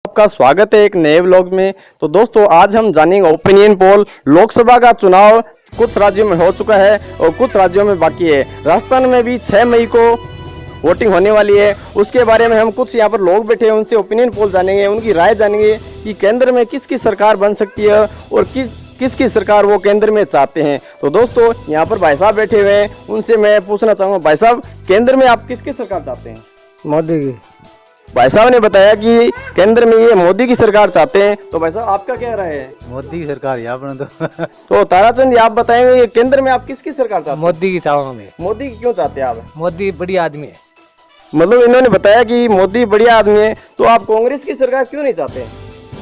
आपका स्वागत है एक नए व्लॉग में। तो दोस्तों आज हम जानेंगे ओपिनियन पोल। लोकसभा का चुनाव कुछ राज्यों में हो चुका है और कुछ राज्यों में बाकी है। राजस्थान में भी 6 मई को वोटिंग होने वाली है। उसके बारे में हम कुछ यहाँ पर लोग बैठे हैं, उनसे ओपिनियन पोल जानेंगे, उनकी राय जानेंगे कि केंद्र में किसकी सरकार बन सकती है और किसकी सरकार वो केंद्र में चाहते हैं। तो दोस्तों यहाँ पर भाई साहब बैठे हुए हैं, उनसे मैं पूछना चाहूँगा, भाई साहब केंद्र में आप किसकी सरकार चाहते हैं? मोदी की। भाई साहब ने बताया कि केंद्र में ये मोदी की सरकार चाहते हैं। तो भाई साहब आपका क्या राय है? मोदी की सरकार यहाँ पर तो ताराचंद आप बताएंगे केंद्र में आप किसकी सरकार चाहते हैं? मोदी की चाहूंगा। मोदी की क्यों चाहते हैं आप? मोदी बढ़िया आदमी है। मतलब इन्होंने बताया कि मोदी बढ़िया आदमी है, तो आप कांग्रेस की सरकार क्यों नहीं चाहते?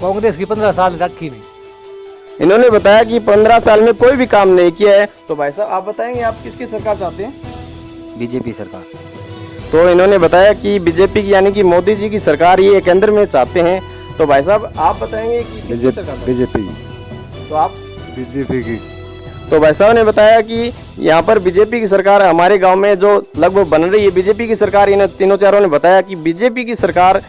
कांग्रेस की 15 साल रखी नहीं। इन्होंने बताया कि 15 साल में कोई भी काम नहीं किया है। तो भाई साहब आप बताएंगे आप किसकी सरकार चाहते हैं? बीजेपी सरकार। तो इन्होंने बताया कि बीजेपी की यानी कि मोदी जी की सरकार ये केंद्र में चाहते हैं। तो भाई साहब आप बताएंगे कि किसकी सरकार? बीजेपी। तो आप? बीजेपी की। तो भाई साहब ने बताया कि यहाँ पर बीजेपी की सरकार हमारे गांव में जो लगभग बन रही है बीजेपी की सरकार, इन तीनों चारों ने बताया कि बीजेपी की सरकार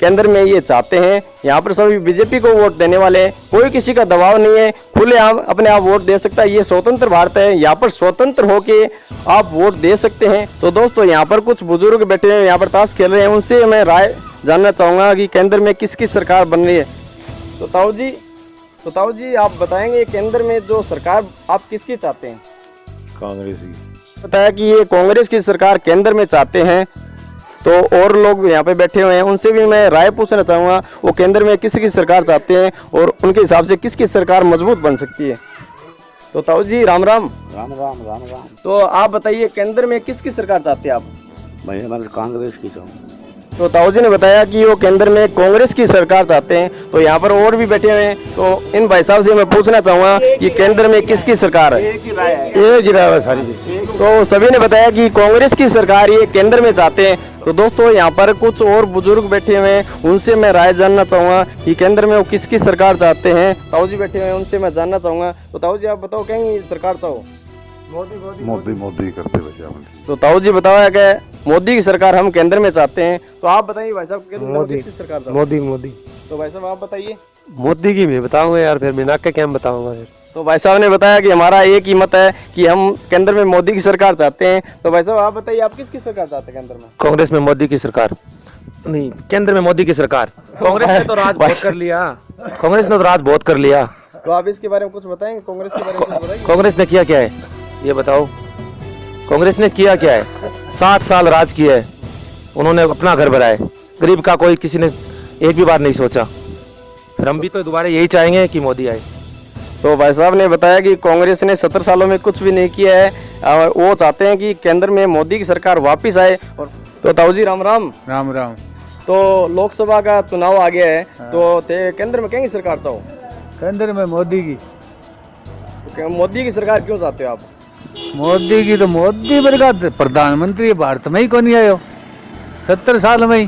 केंद्र में ये चाहते हैं। यहाँ पर सभी बीजेपी को वोट देने वाले हैं, कोई किसी का दबाव नहीं है, खुलेआम अपने आप वोट दे सकता है। ये स्वतंत्र भारत है, यहाँ पर स्वतंत्र होके आप वोट दे सकते हैं। तो दोस्तों यहाँ पर कुछ बुजुर्ग बैठे हैं, यहाँ पर ताश खेल रहे हैं, उनसे मैं राय जानना चाहूँगा कि केंद्र में किसकी सरकार बन रही है। तो ताऊ जी आप बताएंगे केंद्र में जो सरकार आप किसकी चाहते हैं? कांग्रेस की। बताया कि ये कांग्रेस की सरकार केंद्र में चाहते हैं। तो और लोग यहाँ पे बैठे हुए हैं, उनसे भी मैं राय पूछना चाहूँगा वो केंद्र में किसकी सरकार चाहते हैं और उनके हिसाब से किसकी सरकार मजबूत बन सकती है। तो ताऊ जी राम राम। राम राम राम राम। तो आप बताइए केंद्र में किसकी सरकार चाहते हैं आप? मैं कांग्रेस की चाहूँ। तो ताऊ जी ने बताया कि वो केंद्र में कांग्रेस की सरकार चाहते हैं। तो यहाँ पर और भी बैठे हुए हैं, तो इन भाई साहब से मैं पूछना चाहूँगा कि केंद्र में किसकी सरकार है? एक ही राय है सारी। तो सभी ने बताया कि कांग्रेस की सरकार ये केंद्र में चाहते हैं। तो दोस्तों यहाँ पर कुछ और बुजुर्ग बैठे हुए हैं, उनसे मैं राय जानना चाहूँगा कि केंद्र में वो किसकी सरकार चाहते हैं। ताऊ जी बैठे हुए हैं, उनसे मैं जानना चाहूँगा। तो ताऊ जी आप बताओ कहेंगे सरकार चाहो? मोदी करते भैया। तो ताऊ जी बताओ क्या मोदी की सरकार हम केंद्र में चाहते हैं। तो आप बताइए भाई साहब केंद्र में किसकी सरकार चाहते हैं? मोदी। तो भाई साहब आप बताइए। मोदी की मैं बताऊंगा यार, फिर बिना के क्या बताऊंगा फिर। तो भाई साहब ने बताया कि हमारा एक ही मत है कि हम केंद्र में मोदी की सरकार चाहते हैं। तो भाई साहब आप बताइए आप किसकी सरकार चाहते हैं केंद्र में? कांग्रेस में मोदी की सरकार नहीं, केंद्र में मोदी की सरकार। कांग्रेस ने तो राज बहुत कर लिया। कांग्रेस ने तो राज बहुत कर लिया। तो आप इसके बारे में कुछ बताएंगे, कांग्रेस के बारे में कुछ बताइए। कांग्रेस ने किया क्या है ये बताओ? कांग्रेस ने किया क्या है? 60 साल राज किया है उन्होंने, अपना घर बनाए, गरीब का कोई किसी ने एक भी बार नहीं सोचा। फिर हम भी तो दोबारा यही चाहेंगे कि मोदी आए। तो भाई साहब ने बताया कि कांग्रेस ने 70 सालों में कुछ भी नहीं किया है और वो चाहते हैं कि केंद्र में मोदी की सरकार वापस आए। और तो ताऊ जी राम राम। राम राम। तो लोकसभा का चुनाव आ गया है, तो केंद्र में कहेंगे सरकार चाहो? केंद्र में मोदी की। तो मोदी की सरकार क्यों चाहते हो आप? मोदी की तो मोदी बरगा प्रधानमंत्री भारत में ही कौन आयो 70 साल में ही।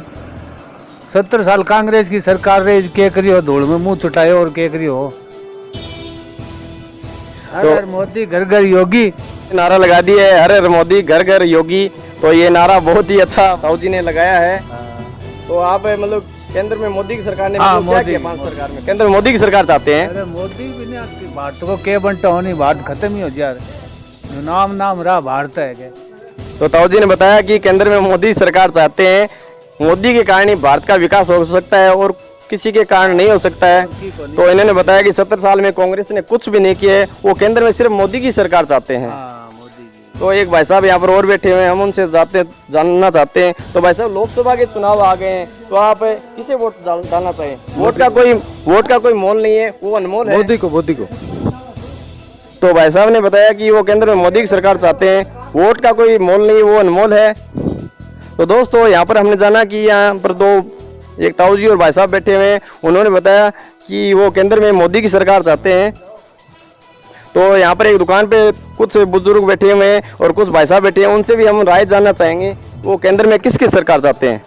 70 साल कांग्रेस की सरकार रही, के करियो धूल में मुंह छुटायो और के करियो। हर मोदी घर घर योगी नारा लगा दिया है, हर हर मोदी घर घर योगी। तो ये नारा बहुत ही अच्छा ताऊ जी ने लगाया है। तो आप मतलब केंद्र में मोदी की सरकार ने मतलब क्या किया 5 सरकार में? केंद्र में मोदी की सरकार चाहते हैं। अरे मोदी भी नहीं आती, भारत को के बंटा होनी, भारत खत्म ही हो जाए। नाम रहा भारत है क्या? तो ताऊ जी ने बताया कि केंद्र में मोदी सरकार चाहते हैं, मोदी के कारण ही भारत का विकास हो सकता है और किसी के कारण नहीं हो सकता है। तो इन्होंने बताया कि 70 साल में कांग्रेस ने कुछ भी नहीं किया है, वो केंद्र में सिर्फ मोदी की सरकार चाहते हैं। मोदी की। तो एक भाई साहब यहाँ पर और बैठे हुए हैं, हम उनसे जानना चाहते हैं। तो भाई साहब लोकसभा के चुनाव आ गए हैं, तो आप किसे वोट डालना चाहिए? वोट का कोई मोल नहीं है, वो अनमोल है। मोदी को। तो भाई साहब ने बताया कि वो केंद्र में मोदी की सरकार चाहते हैं, वोट का कोई मोल नहीं, वो अनमोल है। तो दोस्तों यहाँ पर हमने जाना कि यहाँ पर एक ताऊ जी और भाई साहब बैठे हुए हैं, उन्होंने बताया कि वो केंद्र में मोदी की सरकार चाहते हैं। तो यहाँ पर एक दुकान पे कुछ बुजुर्ग बैठे हुए हैं और कुछ भाई साहब बैठे हैं, उनसे भी हम राय जानना चाहेंगे वो केंद्र में किसकी सरकार चाहते हैं।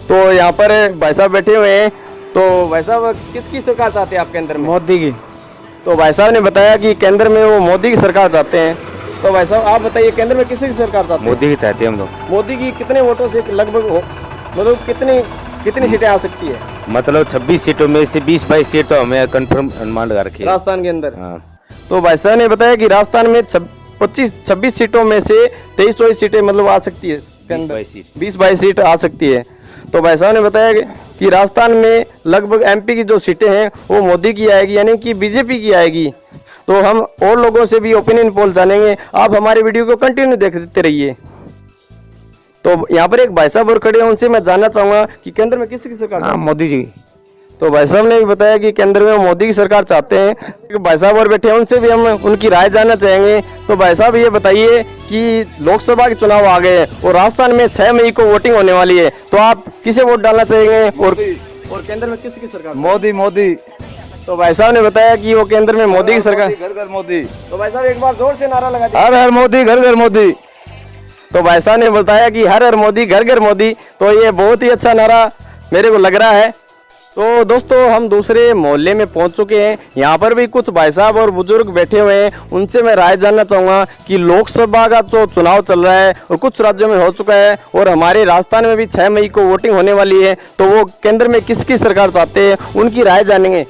तो यहाँ पर भाई साहब बैठे हुए हैं, तो भाई साहब किसकी सरकार चाहते हैं आप केंद्र में? मोदी की। तो भाई साहब ने बताया कि केंद्र में वो मोदी की सरकार चाहते हैं। तो भाई साहब आप बताइए केंद्र में किसकी सरकार चाहते हैं? मोदी की चाहते हैं हम लोग। मोदी की कितने वोटों से लगभग मतलब कितनी सीटें आ सकती है मतलब 26 सीटों में से 20-22 सीटों हमें कंफर्म अनुमान लगा रखी है। राजस्थान के अंदर? हाँ। तो भाई साहब ने बताया कि राजस्थान में 26 सीटों में से 23-24 सीटें मतलब आ सकती है इसके अंदर, 20-22 सीट आ सकती है। तो भाई साहब ने बताया कि राजस्थान में लगभग एमपी की जो सीटें हैं वो मोदी की आएगी, यानी कि बीजेपी की आएगी। तो हम और लोगों से भी ओपिनियन पोल जानेंगे, आप हमारे वीडियो को कंटिन्यू देखते रहिए। तो यहाँ पर एक भाई साहब और खड़े हैं, उनसे मैं जानना चाहूंगा कि केंद्र में किसकी सरकार? हाँ, मोदी जी। तो भाई साहब ने भी बताया कि केंद्र में मोदी की सरकार चाहते हैं। एक भाई साहब और बैठे हैं, उनसे भी हम उनकी राय जानना चाहेंगे। तो भाई साहब ये बताइए कि लोकसभा के चुनाव आ गए हैं और राजस्थान में 6 मई को वोटिंग होने वाली है, तो आप किसे वोट डालना चाहेंगे और केंद्र में किसकी सरकार? मोदी मोदी। तो भाई साहब ने बताया कि वो केंद्र में मोदी की सरकार। घर घर मोदी। तो भाई साहब एक बार जोर से नारा लगा दीजिए। हर हर मोदी घर घर मोदी। तो भाई साहब ने बताया कि हर हर मोदी घर घर मोदी, तो ये बहुत ही अच्छा नारा मेरे को लग रहा है। तो दोस्तों हम दूसरे मोहल्ले में पहुंच चुके हैं, यहाँ पर भी कुछ भाई साहब और बुजुर्ग बैठे हुए हैं, उनसे मैं राय जानना चाहूँगा कि लोकसभा का जो चुनाव चल रहा है और कुछ राज्यों में हो चुका है और हमारे राजस्थान में भी 6 मई को वोटिंग होने वाली है, तो वो केंद्र में किसकी सरकार चाहते हैं, उनकी राय जानेंगे।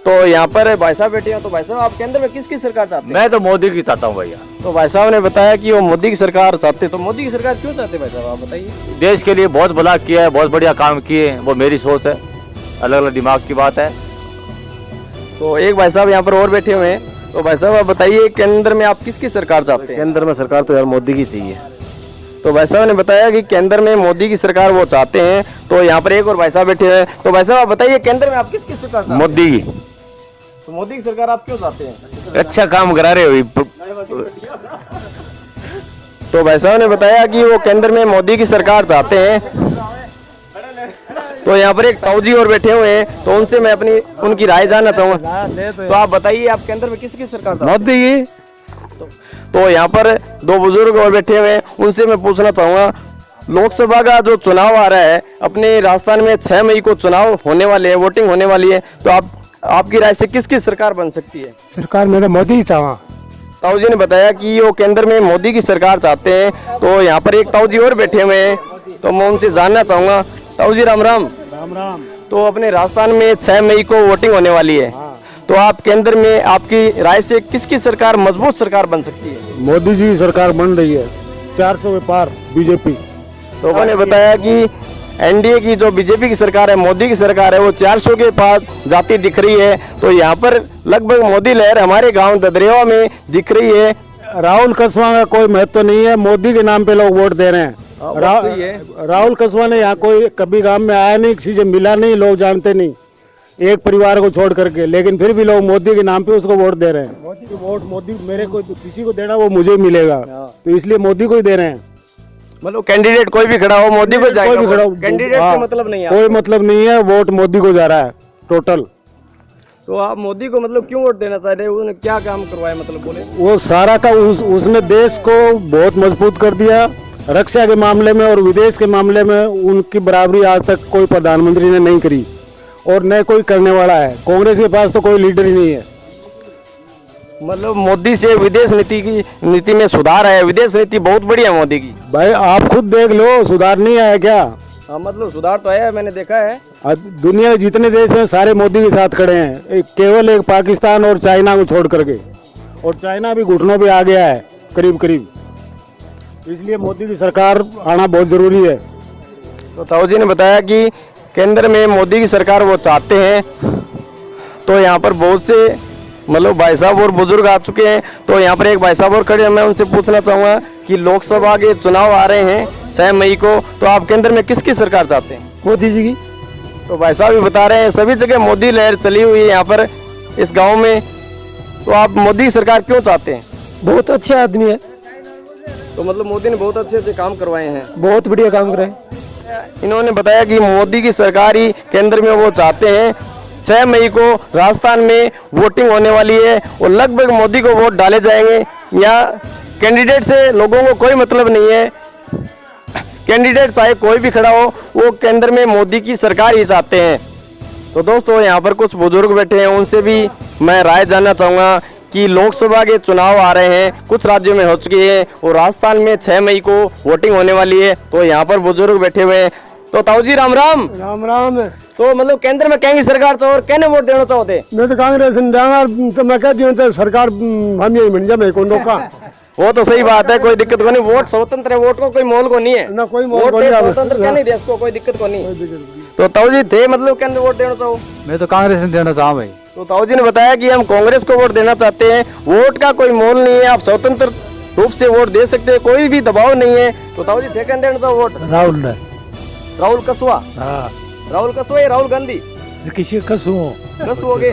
तो यहाँ पर भाई साहब बैठे हैं। तो भाई साहब आप केंद्र में किसकी सरकार चाहते हैं? मैं तो मोदी की चाहता हूँ भैया। तो भाई साहब ने बताया कि वो मोदी की सरकार चाहते हैं। तो मोदी की सरकार क्यों चाहते हैं भाई साहब, आप बताइए। देश के लिए बहुत भला किया है, बहुत बढ़िया काम किए हैं, वो मेरी सोच है, अलग अलग दिमाग की बात है। तो एक भाई साहब यहाँ पर और बैठे हुए हैं। तो भाई साहब आप बताइए केंद्र में आप किसकी सरकार चाहते हैं? केंद्र में सरकार तो यार मोदी की चाहिए। तो भाई साहब ने बताया कि केंद्र में मोदी की सरकार वो चाहते हैं। तो यहाँ पर एक और भाई साहब बैठे हैं। तो भाई साहब आप बताइए केंद्र में आप किसकी सरकार चाहते हैं? मोदी की। तो मोदी की सरकार आप क्यों चाहते हैं? अच्छा काम करा रहे हो। तो भाई साहब ने बताया कि वो केंद्र में मोदी की सरकार चाहते हैं। तो यहाँ पर एक ताऊजी और बैठे हुए हैं, तो उनसे मैं उनकी राय जानना चाहूंगा। तो आप बताइए आप केंद्र में किसकी सरकार चाहते हैं? मोदी की। तो यहाँ पर 2 बुजुर्ग और बैठे हुए हैं, उनसे मैं पूछना चाहूंगा, लोकसभा का जो चुनाव आ रहा है अपने राजस्थान में 6 मई को चुनाव होने वाले हैं, वोटिंग होने वाली है, तो आपकी राय से किसकी सरकार बन सकती है? सरकार मेरा मोदी ही चाहा। ताऊ जी ने बताया कि वो केंद्र में मोदी की सरकार चाहते हैं। तो यहाँ पर एक ताऊ जी और बैठे हुए हैं, तो मैं उनसे जानना चाहूंगा। ताऊ जी राम राम। राम राम। तो अपने राजस्थान में 6 मई को वोटिंग होने वाली है, तो आप केंद्र में आपकी राय से किसकी सरकार मजबूत सरकार बन सकती है? मोदी जी की सरकार बन रही है, 400 के पार बीजेपी। तो उन्होंने बताया कि एनडीए की जो बीजेपी की सरकार है, मोदी की सरकार है, वो 400 के पास जाती दिख रही है। तो यहाँ पर लगभग मोदी लहर हमारे गांव ददरेवा में दिख रही है। राहुल कसवा का कोई महत्व नहीं है, मोदी के नाम पे लोग वोट दे रहे हैं। राहुल कसवा ने यहाँ कोई कभी गांव में आया नहीं, किसी से मिला नहीं, लोग जानते नहीं, एक परिवार को छोड़ करके, लेकिन फिर भी लोग मोदी के नाम पे उसको वोट दे रहे हैं। मोदी को वोट, मोदी मेरे को किसी को देना वो मुझे मिलेगा, तो इसलिए मोदी को ही दे रहे हैं। मतलब कैंडिडेट कोई भी खड़ा हो मोदी को जाएगा, कोई भी खड़ा हो, कैंडिडेट से मतलब नहीं है, कोई मतलब नहीं है, वोट मोदी को जा रहा है टोटल। तो आप मोदी को मतलब क्यों वोट देना चाह रहे हैं? उसने क्या काम करवाया, मतलब बोले? वो सारा का उसने देश को बहुत मजबूत कर दिया, रक्षा के मामले में और विदेश के मामले में उनकी बराबरी आज तक कोई प्रधानमंत्री ने नहीं करी और न कोई करने वाला है। कांग्रेस के पास तो कोई लीडर ही नहीं है। मतलब मोदी से विदेश नीति में सुधार है, विदेश नीति बहुत बढ़िया है मोदी की। भाई आप खुद देख लो, सुधार नहीं आया क्या? हाँ मतलब सुधार तो है, मैंने देखा है। दुनिया के जितने देश हैं सारे मोदी के साथ खड़े हैं, केवल एक पाकिस्तान और चाइना को छोड़ करके, और चाइना भी घुटनों पे आ गया है करीब करीब, इसलिए मोदी की सरकार आना बहुत जरूरी है। तो ताऊ जी ने बताया कि केंद्र में मोदी की सरकार वो चाहते हैं। तो यहाँ पर बहुत से मतलब भाई साहब और बुजुर्ग आ चुके हैं। तो यहाँ पर एक भाई साहब और खड़े हैं, मैं उनसे पूछना चाहूँगा कि लोकसभा के चुनाव आ रहे हैं 6 मई को, तो आप केंद्र में किसकी सरकार चाहते हैं? मोदी जी की। तो भाई साहब भी बता रहे हैं सभी जगह मोदी लहर चली हुई है यहाँ पर इस गाँव में, तो आप मोदी की सरकार क्यों चाहते हैं? बहुत अच्छा आदमी है, तो मतलब मोदी ने बहुत अच्छे अच्छे काम करवाए हैं, बहुत बढ़िया काम करे। इन्होंने बताया कि मोदी की सरकार ही केंद्र में वो चाहते हैं। 6 मई को राजस्थान में वोटिंग होने वाली है और लगभग मोदी को वोट डाले जाएंगे। यहाँ कैंडिडेट से लोगों को कोई मतलब नहीं है, कैंडिडेट चाहे कोई भी खड़ा हो, वो केंद्र में मोदी की सरकार ही चाहते हैं। तो दोस्तों यहाँ पर कुछ बुजुर्ग बैठे हैं, उनसे भी मैं राय जानना चाहूँगा कि लोकसभा के चुनाव आ रहे हैं, कुछ राज्यों में हो चुके हैं और राजस्थान में 6 मई को वोटिंग होने वाली है। तो यहाँ पर बुजुर्ग बैठे हुए हैं, तो ताऊ जी राम राम। राम राम। तो मतलब केंद्र में कहेंगे सरकार तो और कहने वोट देना चाहते? मैं तो कांग्रेस ने देना, तो मैं कहती हूँ तो सरकार हम यही बन जाए कौन रोका। वो तो सही बात है, कोई दिक्कत को नहीं, वोट स्वतंत्र है, वोट को कोई मोल को नहीं है ना, कोई मोल वोट को नहीं है। स्वतंत्र क्या नहीं देश को, कोई दिक्कत को नहीं। तो ताऊ जी थे मतलब केंद्र वोट देना चाहो? मैं तो कांग्रेस ने देना चाहूँ भाई। तो ताऊ जी ने बताया कि हम कांग्रेस को वोट देना चाहते हैं, वोट का कोई मोल नहीं है, आप स्वतंत्र रूप से वोट दे सकते हैं, कोई भी दबाव नहीं है। तो ताऊ जी थे केंद्र देना चाहो वोट? राहुल ने। राहुल कसवा? हाँ, राहुल कसवा या राहुल गांधी? किसी कसू कसु हो गए।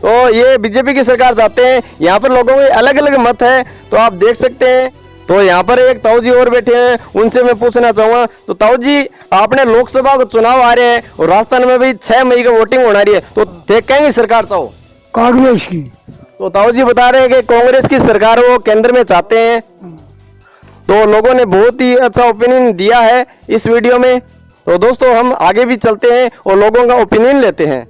तो ये बीजेपी की सरकार चाहते हैं। यहाँ पर लोगों के अलग अलग मत है, तो आप देख सकते हैं। तो यहाँ पर एक ताऊ जी और बैठे हैं, उनसे मैं पूछना चाहूंगा। तो ताऊ जी, आपने लोकसभा को चुनाव आ रहे हैं और राजस्थान में भी 6 मई को वोटिंग होना रही है, तो देख कहेंगे सरकार चाहो? कांग्रेस की। तो ताऊ जी बता रहे हैं कि कांग्रेस की सरकार वो केंद्र में चाहते हैं। तो लोगों ने बहुत ही अच्छा ओपिनियन दिया है इस वीडियो में। तो दोस्तों हम आगे भी चलते हैं और लोगों का ओपिनियन लेते हैं।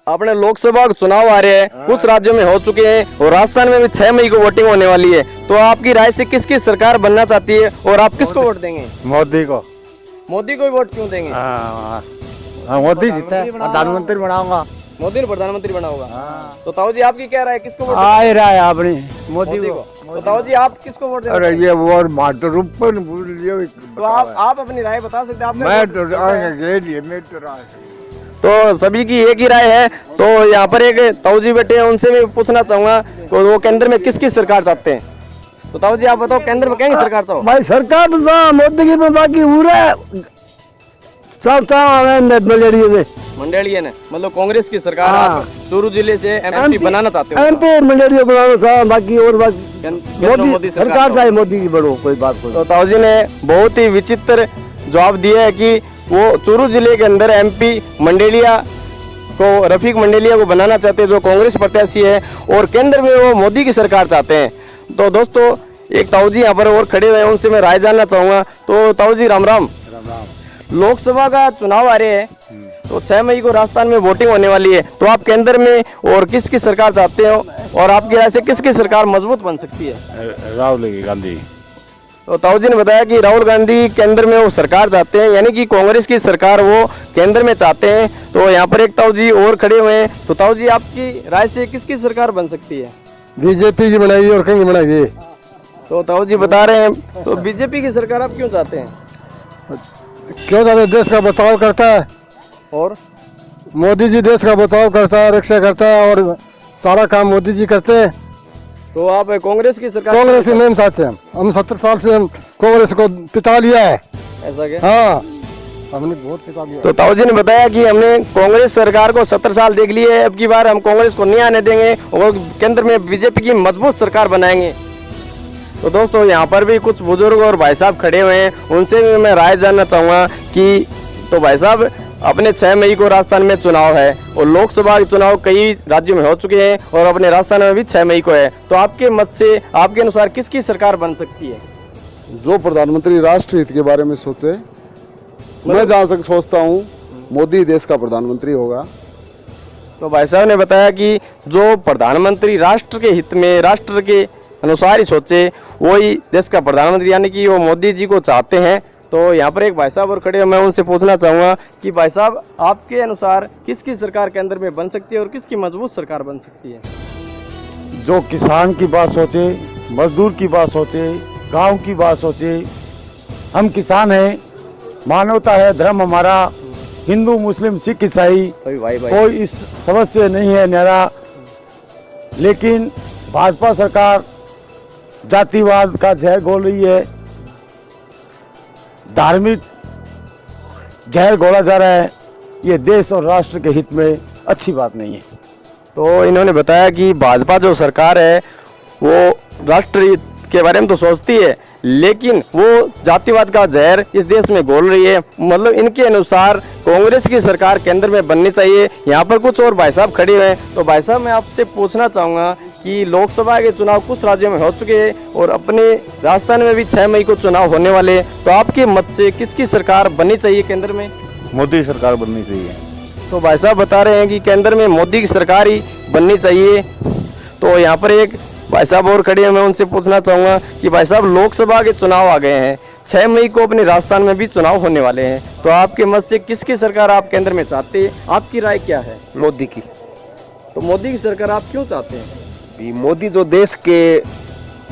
अपने लोकसभा के चुनाव आ रहे हैं, कुछ राज्यों में हो चुके हैं और राजस्थान में भी 6 मई को वोटिंग होने वाली है। तो आपकी राय से किसकी सरकार बनना चाहती है और आप किसको वोट देंगे? मोदी को। मोदी को ही वोट क्यों देंगे? मोदी जीता है, प्रधानमंत्री बनाऊंगा। मोदी ने प्रधानमंत्री बना होगा। तो ताऊ जी आपकी क्या राय, किसको वोट आ रहा है आपने मोदी मोदी को। को? तो ताऊ जी आप किसको वोट देंगे? अरे ये वो माटर रूप पर भूल लियो। तो आप अपनी राय बता सकते हैं? आपने मैं वोट तो किसको दिया है? ये लिए मैं तो राय। तो सभी की एक ही राय है। तो यहाँ पर एक ताऊ जी बैठे हैं, उनसे मैं पूछना चाहूंगा तो वो केंद्र में किसकी सरकार चाहते हैं? तो ताऊ जी आप बताओ, केंद्र में कहेंगे सरकार चाहो? भाई सरकार तो मोदी की, बाकी पूरा सब मलेरिया में मंडेलिया ने मतलब कांग्रेस की सरकार। हाँ। आप चूरू जिले से एमपी बनाना चाहते हो? एमपी मलेरिया बनाना था, बाकी और बाकी केंद्र मोदी सरकार चाहे, मोदी की बढ़ो, कोई बात नहीं। तो ताऊ जी ने बहुत ही विचित्र जवाब दिया है कि वो चूरू जिले के अंदर एमपी मंडेलिया को, रफीक मंडेलिया को बनाना चाहते हैं, जो कांग्रेस प्रत्याशी है, और केंद्र में वो मोदी की सरकार चाहते हैं। तो दोस्तों एक ताऊ जी यहाँ पर और खड़े हुए हैं, उनसे मैं राय जानना चाहूंगा। तो ताऊ जी राम राम। लोकसभा का चुनाव आ रहे हैं, तो 6 मई को राजस्थान में वोटिंग होने वाली है, तो आप केंद्र में और किसकी सरकार चाहते हो और आपकी राय से किसकी सरकार मजबूत बन सकती है? राहुल गांधी। तो ताऊ जी ने बताया कि राहुल गांधी केंद्र में वो सरकार चाहते हैं, यानी कि कांग्रेस की सरकार वो केंद्र में चाहते हैं। तो यहाँ पर एक ताऊ जी और खड़े हुए हैं। तो ताऊ जी आपकी राय से किसकी सरकार बन सकती है? बीजेपी की बनाएगी और कहीं बनाएगी। तो ताऊ जी बता रहे हैं, तो बीजेपी की सरकार आप क्यों चाहते हैं? क्यों ज्यादा देश का बचाव करता है, और मोदी जी देश का बचाव करता है, रक्षा करता है, और सारा काम मोदी जी करते हैं। तो आप कांग्रेस की सरकार? कांग्रेस ही नहीं चाहते हम 70 साल से हम कांग्रेस को पिता लिया है। ऐसा क्या? हाँ, हमने बहुत पिता लिया। तो ताऊ जी ने बताया कि हमने कांग्रेस सरकार को 70 साल देख लिए है, अब की बार हम कांग्रेस को नहीं आने देंगे और केंद्र में बीजेपी की मजबूत सरकार बनाएंगे। तो दोस्तों यहाँ पर भी कुछ बुजुर्ग और भाई साहब खड़े हुए हैं, उनसे भी मैं राय जानना चाहूँगा कि तो भाई साहब, अपने 6 मई को राजस्थान में चुनाव है और लोकसभा के चुनाव कई राज्यों में हो चुके हैं और अपने राजस्थान में भी 6 मई को है, तो आपके मत से, आपके अनुसार किसकी सरकार बन सकती है? जो प्रधानमंत्री राष्ट्र हित के बारे में सोचे, मैं जहाँ तक सोचता हूँ मोदी देश का प्रधानमंत्री होगा। तो भाई साहब ने बताया कि जो प्रधानमंत्री राष्ट्र के हित में, राष्ट्र के अनुसार ही सोचे, वही देश का प्रधानमंत्री, यानी कि वो मोदी जी को चाहते हैं। तो यहाँ पर एक भाई साहब और खड़े हैं, मैं उनसे पूछना चाहूँगा कि भाई साहब, आपके अनुसार किसकी सरकार केंद्र में बन सकती है और किसकी मजबूत सरकार बन सकती है? जो किसान की बात सोचे, मजदूर की बात सोचे, गांव की बात सोचे। हम किसान हैं, मानवता है, धर्म हमारा हिंदू मुस्लिम सिख ईसाई, कोई इस समझ से नहीं है न्यारा। लेकिन भाजपा सरकार जातिवाद का जहर घोल रही है, धार्मिक जहर घोला जा रहा है। ये देश और राष्ट्र के हित में अच्छी बात नहीं है। तो इन्होंने बताया कि भाजपा जो सरकार है वो राष्ट्र हित के बारे में तो सोचती है, लेकिन वो जातिवाद का जहर इस देश में घोल रही है। मतलब इनके अनुसार कांग्रेस की सरकार केंद्र में बननी चाहिए। यहाँ पर कुछ और भाई साहब खड़े हुए हैं। तो भाई साहब, मैं आपसे पूछना चाहूँगा कि लोकसभा के चुनाव कुछ राज्यों में हो चुके हैं और अपने राजस्थान में भी 6 मई को चुनाव होने वाले हैं, तो आपके मत से किसकी सरकार बननी चाहिए केंद्र में? मोदी सरकार बननी चाहिए। तो भाई साहब बता रहे हैं कि केंद्र में मोदी की सरकार ही बननी चाहिए। तो यहाँ पर एक भाई साहब और खड़े हैं, मैं उनसे पूछना चाहूंगा कि भाई साहब लोकसभा के चुनाव आ गए हैं, 6 मई को अपने राजस्थान में भी चुनाव होने वाले हैं, तो आपके मत से किसकी सरकार आप केंद्र में चाहते हैं, आपकी राय क्या है? मोदी की। तो मोदी की सरकार आप क्यों चाहते हैं? भी मोदी जो देश के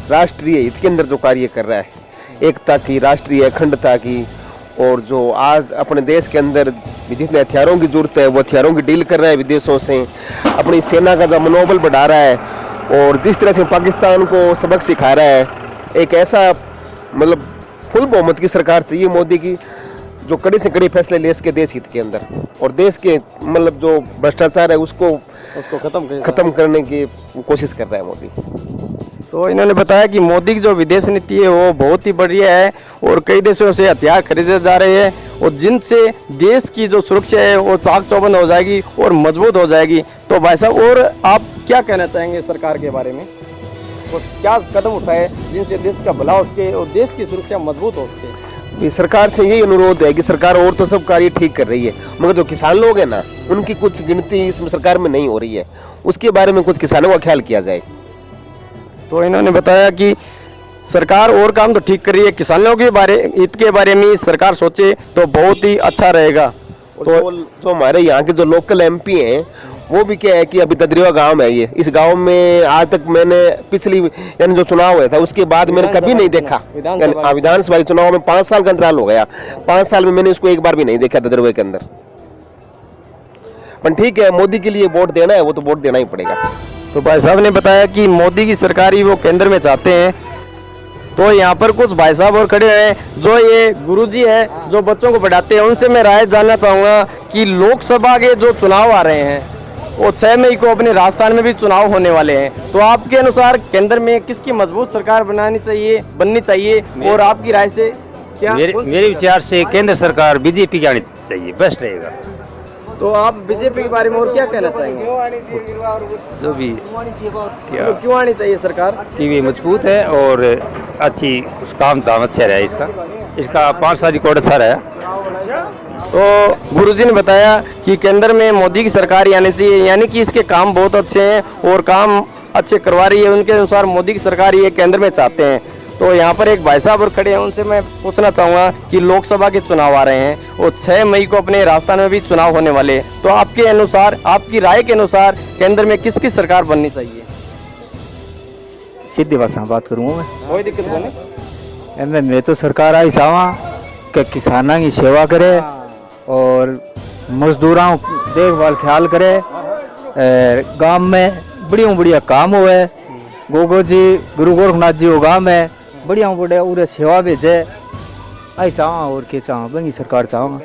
राष्ट्रीय हित के अंदर जो कार्य कर रहा है, एकता की, राष्ट्रीय अखंडता की, और जो आज अपने देश के अंदर जितने हथियारों की जरूरत है वो हथियारों की डील कर रहा है विदेशों से, अपनी सेना का जो मनोबल बढ़ा रहा है, और जिस तरह से पाकिस्तान को सबक सिखा रहा है, एक ऐसा मतलब फुल बहुमत की सरकार चाहिए मोदी की, जो कड़ी से कड़ी फैसले ले सके देश हित के अंदर, और देश के मतलब जो भ्रष्टाचार है उसको खत्म करने की कोशिश कर रहा है मोदी। तो इन्होंने बताया कि मोदी की जो विदेश नीति है वो बहुत ही बढ़िया है, और कई देशों से हथियार खरीदे जा रहे हैं, और जिनसे देश की जो सुरक्षा है वो चाक चौबंद हो जाएगी और मजबूत हो जाएगी। तो भाई साहब और आप क्या कहना चाहेंगे सरकार के बारे में, और क्या कदम उठाए जिनसे देश का भला हो सके और देश की सुरक्षा मजबूत हो सके? ये सरकार से यही अनुरोध है कि सरकार और तो सब कार्य ठीक कर रही है, मगर जो किसान लोग हैं ना, उनकी कुछ गिनती इस सरकार में नहीं हो रही है, उसके बारे में कुछ किसानों का ख्याल किया जाए। तो इन्होंने बताया कि सरकार और काम तो ठीक कर रही है, किसानों के हित के बारे में सरकार सोचे तो बहुत ही अच्छा रहेगा। तो जो हमारे यहाँ के जो लोकल एमपी हैं वो भी क्या है कि अभी ददरिया गांव है, ये इस गांव में आज तक मैंने पिछली यानी जो चुनाव हुआ था उसके बाद मैंने कभी नहीं देखा, विधानसभा चुनाव में 5 साल का अंतराल हो गया, 5 साल में मैंने उसको एक बार भी नहीं देखा ददरिया के अंदर। पर ठीक है, मोदी के लिए वोट देना है वो तो वोट देना ही पड़ेगा। तो भाई साहब ने बताया कि मोदी की सरकार ही वो केंद्र में चाहते हैं। तो यहाँ पर कुछ भाई साहब और खड़े हैं, जो ये गुरुजी है जो बच्चों को पढ़ाते हैं, उनसे मैं राय जानना चाहूँगा कि लोकसभा के जो चुनाव आ रहे हैं वो 6 मई को अपने राजस्थान में भी चुनाव होने वाले हैं, तो आपके अनुसार केंद्र में किसकी मजबूत सरकार बननी चाहिए और आपकी राय से क्या? मेरे विचार से केंद्र सरकार बीजेपी की आनी चाहिए, बेस्ट रहेगा। तो आप बीजेपी के बारे में और क्या कहना चाहेंगे? जो भी तो क्यों आनी चाहिए सरकार? कि वे मजबूत है और अच्छी काम दाम अच्छा रहा, इसका 5 साल रिकॉर्ड अच्छा रहा। तो गुरुजी ने बताया कि केंद्र में मोदी की सरकार आनी चाहिए, यानी कि इसके काम बहुत अच्छे हैं और काम अच्छे करवा रही है, उनके अनुसार मोदी की सरकार ये केंद्र में चाहते हैं। तो यहाँ पर एक भाई साहब और खड़े हैं, उनसे मैं पूछना चाहूँगा कि लोकसभा के चुनाव आ रहे हैं और 6 मई को अपने राजस्थान में भी चुनाव होने वाले हैं, तो आपके अनुसार, आपकी राय के अनुसार केंद्र में किसकी सरकार बननी चाहिए? सीधी भाषा में बात करूँगा मैं, कोई दिक्कत नहीं। मैं तो सरकार आई चाहवा कि किसानों की सेवा करे और मजदूरों देखभाल ख्याल करे, गांव में बढ़िया बढ़िया काम हुए, गोगो जी गुरु गोरखनाथ जी हो गाँव में बढ़िया बढ़िया उरे सेवा भेजे, आई चाहवा और क्या चाहवा, बंगी सरकार चाहवा।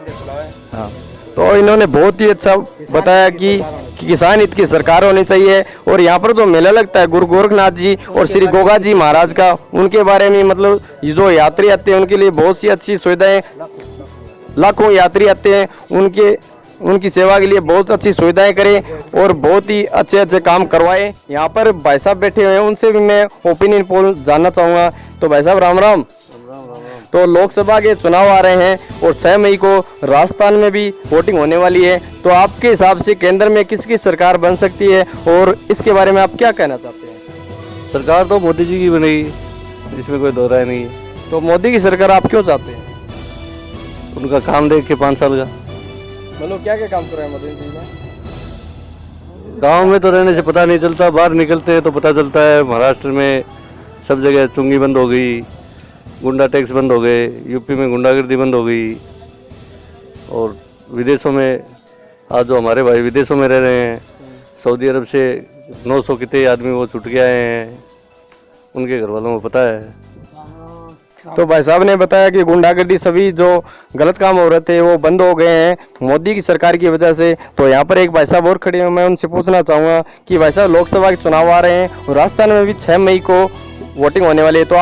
हाँ, तो इन्होंने बहुत ही अच्छा बताया कि किसान हित की सरकार होनी चाहिए, और यहाँ पर जो मेला लगता है गुरु गोरखनाथ जी और श्री गोगा जी महाराज का, उनके बारे में मतलब जो यात्री आते हैं उनके लिए बहुत सी अच्छी सुविधाएं, लाखों यात्री आते हैं, उनकी सेवा के लिए बहुत अच्छी सुविधाएं करें और बहुत ही अच्छे अच्छे काम करवाएं। यहाँ पर भाई साहब बैठे हुए हैं, उनसे भी मैं ओपिनियन पोल जानना चाहूँगा। तो भाई साहब राम राम। तो लोकसभा के चुनाव आ रहे हैं और 6 मई को राजस्थान में भी वोटिंग होने वाली है, तो आपके हिसाब से केंद्र में किसकी सरकार बन सकती है और इसके बारे में आप क्या कहना चाहते हैं? सरकार तो मोदी जी की बनेगी, इसमें कोई दो राय नहीं है। तो मोदी की सरकार आप क्यों चाहते हैं? उनका काम देख के 5 साल का। मतलब क्या क्या काम कर रहे हैं मोदी जी? गांव में तो रहने से पता नहीं चलता, बाहर निकलते हैं तो पता चलता है। महाराष्ट्र में सब जगह चुंगी बंद हो गई, गुंडा टैक्स बंद हो गए, यूपी में गुंडागर्दी बंद हो गई, और विदेशों में आज जो हमारे भाई विदेशों में रह रहे हैं, सऊदी अरब से 900 कितने आदमी वो छुट के आए हैं, उनके घर वालों को पता है। तो भाई साहब ने बताया कि गुंडागर्दी सभी जो गलत काम हो रहे थे वो बंद हो गए हैं मोदी की सरकार की वजह से। तो यहाँ पर एक भाई साहब और खड़े हैं, मैं उनसे पूछना चाहूँगा कि भाई साहब लोकसभा के चुनाव आ रहे हैं और राजस्थान में भी 6 मई को वोटिंग होने वाली है, तो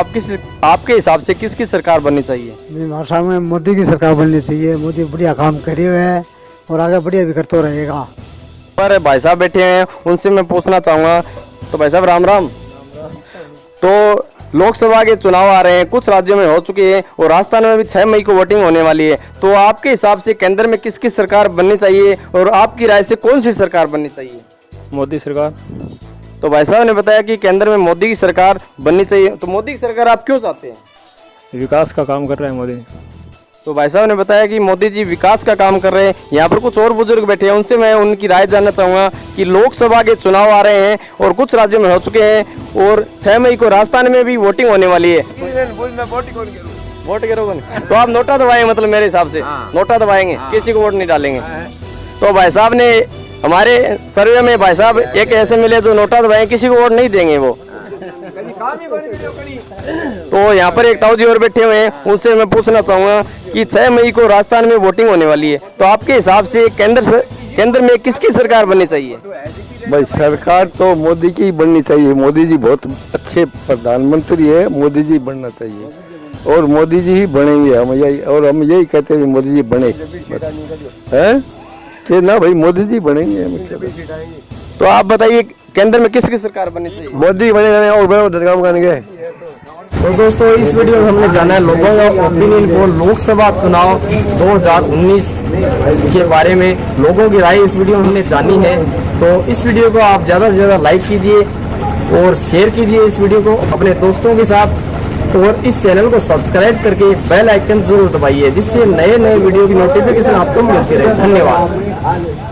आपके हिसाब से किसकी सरकार बननी चाहिए? मेरी भाषा में मोदी की सरकार बननी चाहिए। मोदी बढ़िया काम करे हुए है और आगे बढ़िया भी करते रहेगा। पर भाई साहब बैठे हैं, उनसे मैं पूछना चाहूँगा। तो भाई साहब राम राम। तो लोकसभा के चुनाव आ रहे हैं, कुछ राज्यों में हो चुके हैं और राजस्थान में भी 6 मई को वोटिंग होने वाली है, तो आपके हिसाब से केंद्र में किसकी सरकार बननी चाहिए और आपकी राय से कौन सी सरकार बननी चाहिए? मोदी सरकार। तो भाई साहब ने बताया कि केंद्र में मोदी की सरकार बननी चाहिए। तो मोदी की सरकार आप क्यों चाहते हैं? विकास का काम कर रहे हैं मोदी। तो भाई साहब ने बताया कि मोदी जी विकास का काम कर रहे हैं। यहाँ पर कुछ और बुजुर्ग बैठे हैं, उनसे मैं उनकी राय जानना चाहूंगा कि लोकसभा के चुनाव आ रहे हैं और कुछ राज्यों में हो चुके हैं और 6 मई को राजस्थान में भी वोटिंग होने वाली है। वोट करोगे? तो आप नोटा दबाएंगे, मतलब मेरे हिसाब से नोटा दबाएंगे, किसी को वोट नहीं डालेंगे। तो भाई साहब ने हमारे सर्वे में भाई साहब एक ऐसे मिले जो नोटा दबाएंगे, किसी को वोट नहीं देंगे वो। तो यहाँ पर एक ताऊ जी और बैठे हुए हैं, उनसे मैं पूछना चाहूंगा कि 6 मई को राजस्थान में वोटिंग होने वाली है, तो आपके हिसाब से केंद्र में किसकी सरकार बननी चाहिए? भाई सरकार तो मोदी की ही बननी चाहिए। मोदी जी बहुत अच्छे प्रधानमंत्री है, मोदी जी बनना चाहिए और मोदी जी ही बनेंगे। हम यही कहते हैं मोदी जी बने, हैं कि ना भाई मोदी जी बनेंगे। तो आप बताइए केंद्र में किसकी सरकार बननी चाहिए? मोदी बनेंगे और काम करेंगे। तो दोस्तों इस वीडियो में हमने जाना है लोगों का ओपिनियन को लोकसभा चुनाव 2019 के बारे में, लोगों की राय इस वीडियो में हमने जानी है। तो इस वीडियो को आप ज़्यादा से ज़्यादा लाइक कीजिए और शेयर कीजिए इस वीडियो को अपने दोस्तों के साथ, और इस चैनल को सब्सक्राइब करके बेल आइकन जरूर दबाइए, जिससे नए नए वीडियो की नोटिफिकेशन आपको मिलती रहे। धन्यवाद।